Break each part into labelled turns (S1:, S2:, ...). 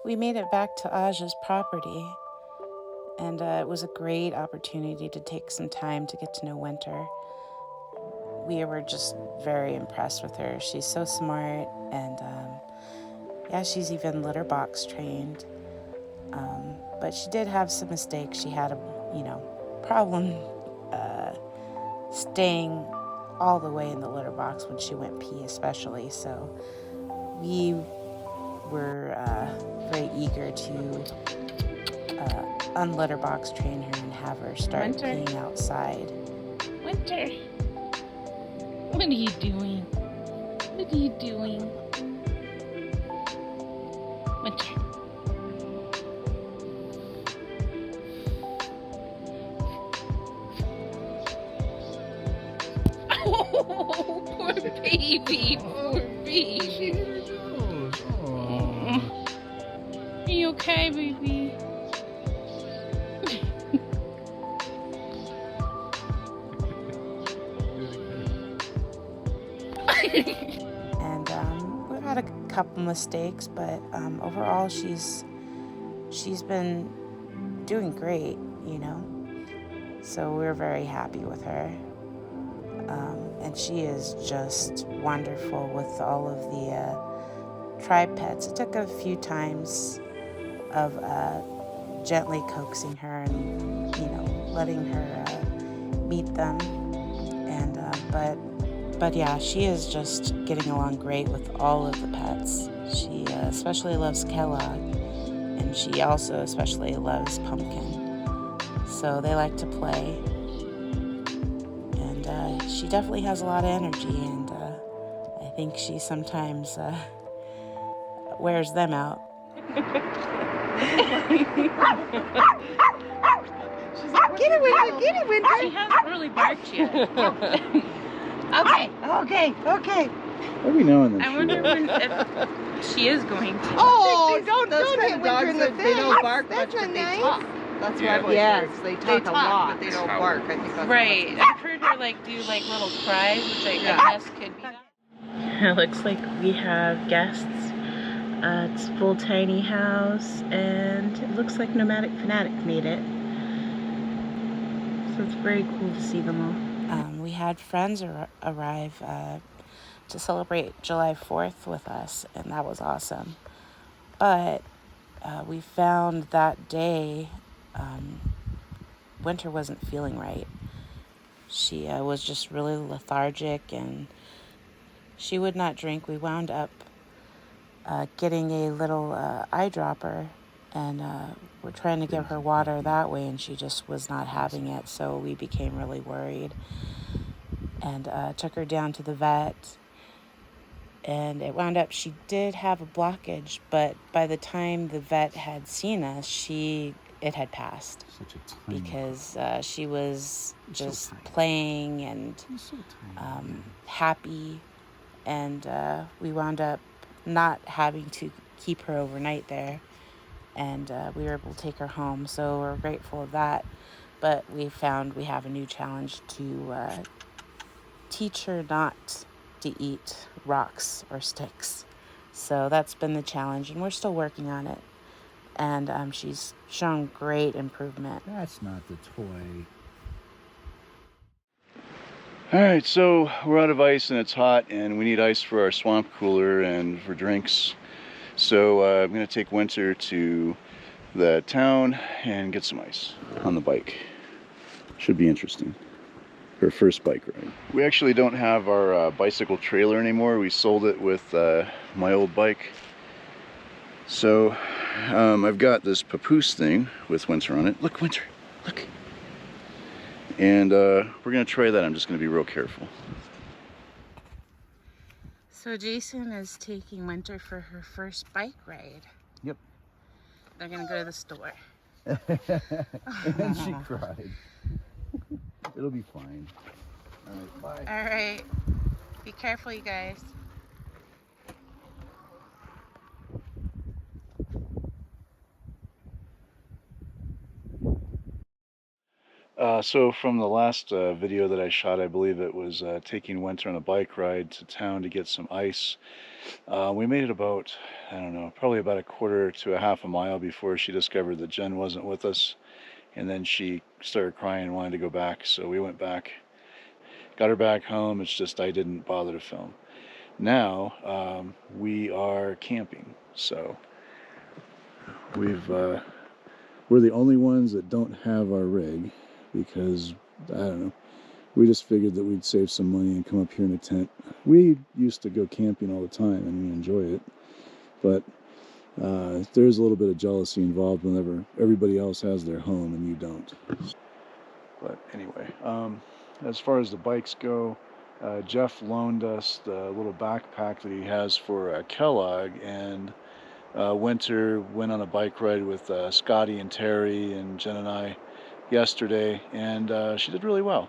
S1: We made it back to Aja's property, and it was a great opportunity to take some time to get to know Winter. We were just very impressed with her. She's so smart, and yeah, she's even litter box trained. But she did have some mistakes. She had a, problem staying all the way in the litter box when she went pee, especially. So we were very eager to unlitter box train her and have her start
S2: Winter.
S1: peeing outside.
S2: Winter, what are you doing? What are you doing? Winter. Oh, poor baby, poor baby. Are you okay, baby?
S1: And we've had a couple mistakes, but overall she's been doing great, So we're very happy with her. And she is just wonderful with all of the tribe pets. It took a few times of gently coaxing her and, letting her meet them. And but yeah, she is just getting along great with all of the pets. She especially loves Kellogg, and she also especially loves Pumpkin. So they like to play. And she definitely has a lot of energy, and I think she sometimes wears them out.
S3: Get it, Winter! Get it, Winter!
S2: She hasn't really barked yet.
S3: Okay.
S4: Every now and then.
S2: I wonder if she is going to.
S3: Oh,
S5: Those
S3: don't
S5: kind
S3: hit
S5: of
S3: Winter in the
S5: dogs,
S3: face.
S5: they don't bark
S3: That's
S5: much,
S3: not
S5: but they
S3: nice.
S5: talk. That's what I've always
S3: Yes,
S5: heard.
S3: they talk a lot.
S5: but they don't bark. I think that's
S2: Right. I've heard her do little cries, which I guess could be that. It looks like we have guests. It's a full tiny house, and it looks like Nomadic Fanatic made it. So it's very cool to see them all.
S1: We had friends arrive to celebrate July 4th with us, and that was awesome. But we found that day Winter wasn't feeling right. She was just really lethargic, and she would not drink. We wound up getting a little eyedropper, and we're trying to give her water that way, and she just was not having it. So we became really worried and took her down to the vet. And it wound up she did have a blockage, but by the time the vet had seen us, it had passed.
S4: Such a tiny
S1: Because she was just
S4: so
S1: playing and
S4: so
S1: happy, and we wound up not having to keep her overnight there, and we were able to take her home, so we're grateful of that. But we found we have a new challenge to teach her not to eat rocks or sticks. So that's been the challenge, and we're still working on it. And she's shown great improvement.
S4: That's not the toy.
S6: Alright, so we're out of ice and it's hot, and we need ice for our swamp cooler and for drinks. So I'm going to take Winter to the town and get some ice on the bike. Should be interesting. Her first bike ride. We actually don't have our bicycle trailer anymore. We sold it with my old bike. So I've got this papoose thing with Winter on it. Look, Winter, look. And we're gonna try that. I'm just gonna be real careful.
S1: So Jason is taking Winter for her first bike ride.
S4: Yep.
S1: They're gonna go to the store.
S4: And she cried. It'll be fine. All right, bye.
S1: All right. Be careful, you guys.
S6: So from the last video that I shot, I believe it was taking Winter on a bike ride to town to get some ice. We made it about, I don't know, probably about a quarter to a half a mile before she discovered that Jen wasn't with us. And then she started crying and wanted to go back. So we went back, got her back home. It's just I didn't bother to film. Now we are camping. So we're the only ones that don't have our rig because, I don't know, we just figured that we'd save some money and come up here in a tent. We used to go camping all the time and we enjoy it, but there's a little bit of jealousy involved whenever everybody else has their home and you don't. But anyway, as far as the bikes go, Jeff loaned us the little backpack that he has for Kellogg, and Winter went on a bike ride with Scotty and Terry and Jen and I yesterday, and she did really well.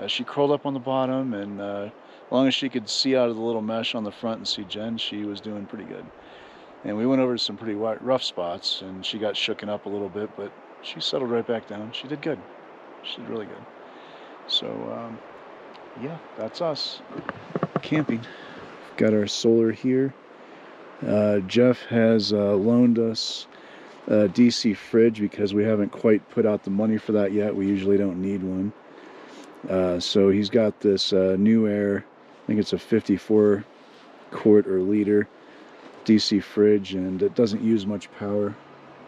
S6: She curled up on the bottom, and as long as she could see out of the little mesh on the front and see Jen, she was doing pretty good. And we went over to some pretty rough spots, and she got shooken up a little bit, but she settled right back down. She did good. She did really good. So, yeah, that's us. Camping. Got our solar here. Jeff has loaned us a DC fridge because we haven't quite put out the money for that yet. We usually don't need one. So he's got this New Air, I think it's a 54 quart or liter DC fridge, and it doesn't use much power.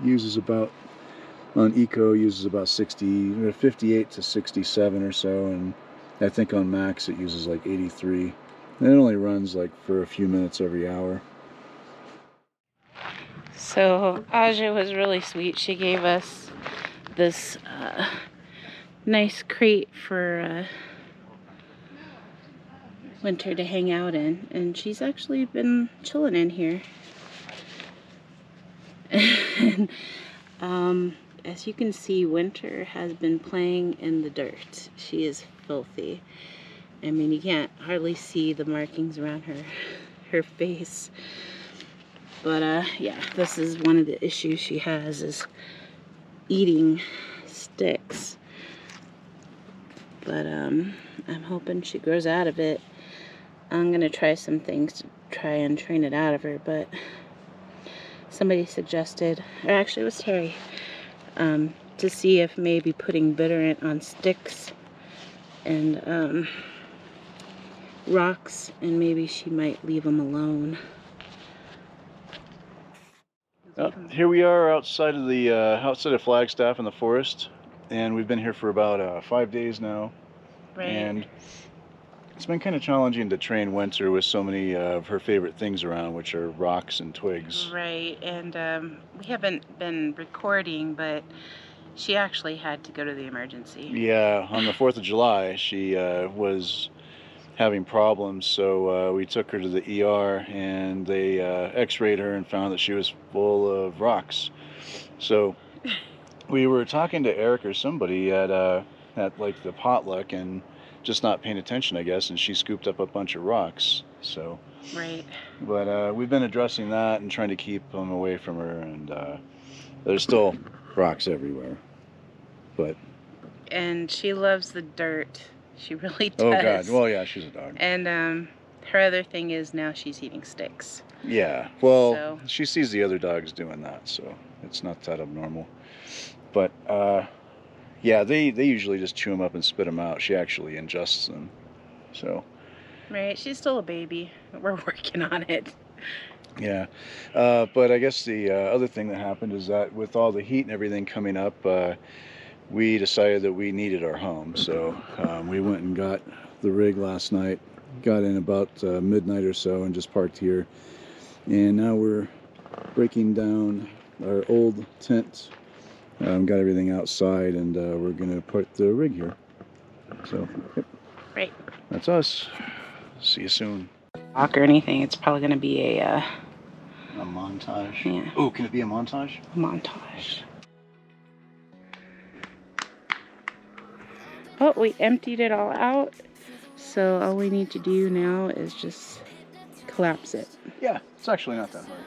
S6: Uses about, on Eco, uses about 58 to 67 or so, and I think on Max it uses like 83. And it only runs like for a few minutes every hour.
S2: So Aja was really sweet. She gave us this nice crate for Winter to hang out in, and she's actually been chilling in here. And as you can see, Winter has been playing in the dirt. She is filthy. I mean, you can't hardly see the markings around her face. But yeah, this is one of the issues she has, is eating sticks. But I'm hoping she grows out of it. I'm gonna try some things to try and train it out of her, but somebody suggested, or actually it was Terry, to see if maybe putting bitterant on sticks and rocks, and maybe she might leave them alone.
S6: Here we are outside of Flagstaff in the forest, and we've been here for about 5 days now.
S2: Right.
S6: And it's been kind of challenging to train Winter with so many of her favorite things around, which are rocks and twigs.
S2: Right, and we haven't been recording, but she actually had to go to the emergency.
S6: Yeah, on the 4th of July, she was having problems, so we took her to the ER, and they x-rayed her and found that she was full of rocks. So we were talking to Eric or somebody at like the potluck and just not paying attention, I guess, and she scooped up a bunch of rocks. So,
S2: right.
S6: But we've been addressing that and trying to keep them away from her, and there's still rocks everywhere. But
S2: And she loves the dirt. She really does.
S6: oh God, well yeah, she's a dog.
S2: And her other thing is now she's eating sticks.
S6: Yeah, well,
S2: So.
S6: she sees the other dogs doing that, so it's not that abnormal. But yeah, they usually just chew them up and spit them out. She actually ingests them. So.
S2: Right, she's still a baby. We're working on it.
S6: Yeah, but I guess the other thing that happened is that with all the heat and everything coming up, we decided that we needed our home. So we went and got the rig last night, got in about midnight or so, and just parked here. And now we're breaking down our old tent. Got everything outside, and we're gonna put the rig here. So, yep.
S2: Right.
S6: That's us. See you soon.
S2: Talk or anything, it's probably going to be a
S6: montage.
S2: Yeah.
S6: Oh, can it be a montage?
S2: Montage. Oh, we emptied it all out, so all we need to do now is just collapse it.
S6: Yeah, it's actually not that hard.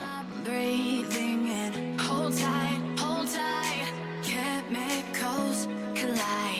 S7: I'm breathing in, hold tight, chemicals collide.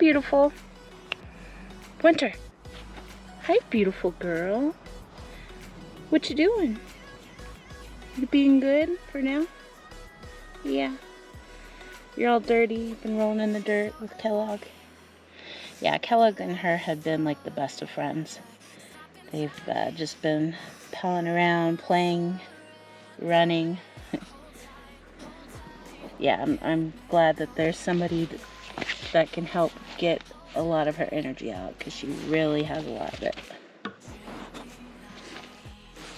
S2: beautiful. Winter. Hi, beautiful girl. What you doing? You being good for now? Yeah. You're all dirty. You've been rolling in the dirt with Kellogg. Yeah, Kellogg and her have been like the best of friends. They've just been palling around, playing, running. Yeah, I'm glad that there's somebody that can help get a lot of her energy out, because she really has a lot of it.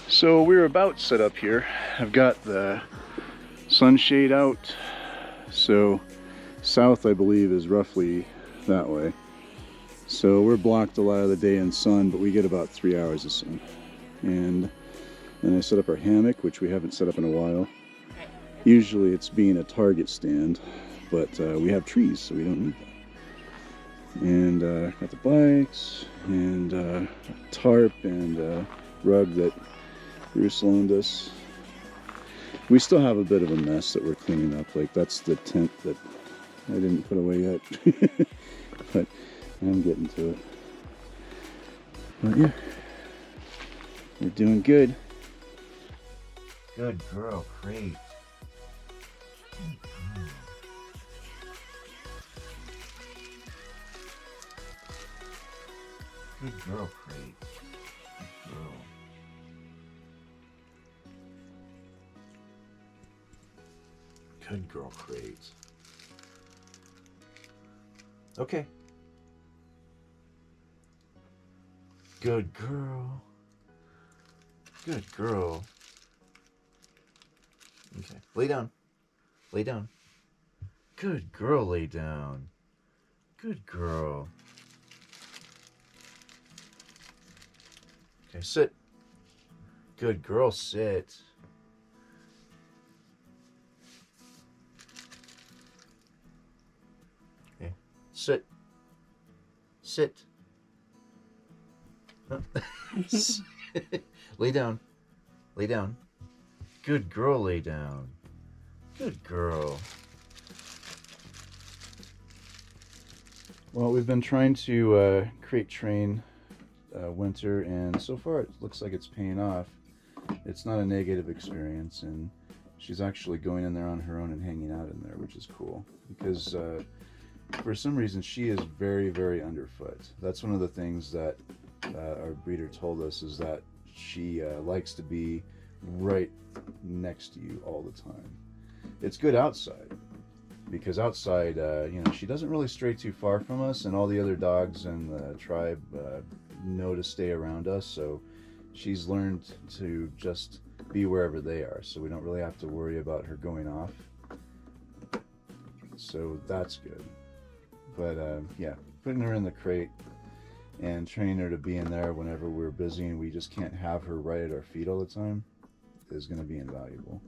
S6: So we're about set up here. I've got the sunshade out. So south, I believe, is roughly that way. So we're blocked a lot of the day in sun, but we get about 3 hours of sun. And then I set up our hammock, which we haven't set up in a while. Usually it's being a target stand, but we have trees, so we don't need that. And got the bikes, and a tarp, and a rug that Bruce loaned us. We still have a bit of a mess that we're cleaning up. Like, that's the tent that I didn't put away yet. But I'm getting to it. But yeah, we're doing good. Good girl, Crate. Good girl, Crate. Good girl. Good girl, Crate. Okay. Good girl. Good girl. Okay, lay down. Lay down. Good girl, lay down. Good girl. Okay, sit. Good girl, sit. Okay, sit. Sit. Lay down. Lay down. Good girl, lay down. Good girl. Well, we've been trying to crate train Winter, and so far it looks like it's paying off. It's not a negative experience, and she's actually going in there on her own and hanging out in there, which is cool, because for some reason she is very, very underfoot. That's one of the things that our breeder told us, is that she likes to be right next to you all the time. It's good outside, because outside, you know, she doesn't really stray too far from us, and all the other dogs in the tribe know to stay around us, so she's learned to just be wherever they are, so we don't really have to worry about her going off. So that's good. But yeah, putting her in the crate and training her to be in there whenever we're busy and we just can't have her right at our feet all the time is going to be invaluable.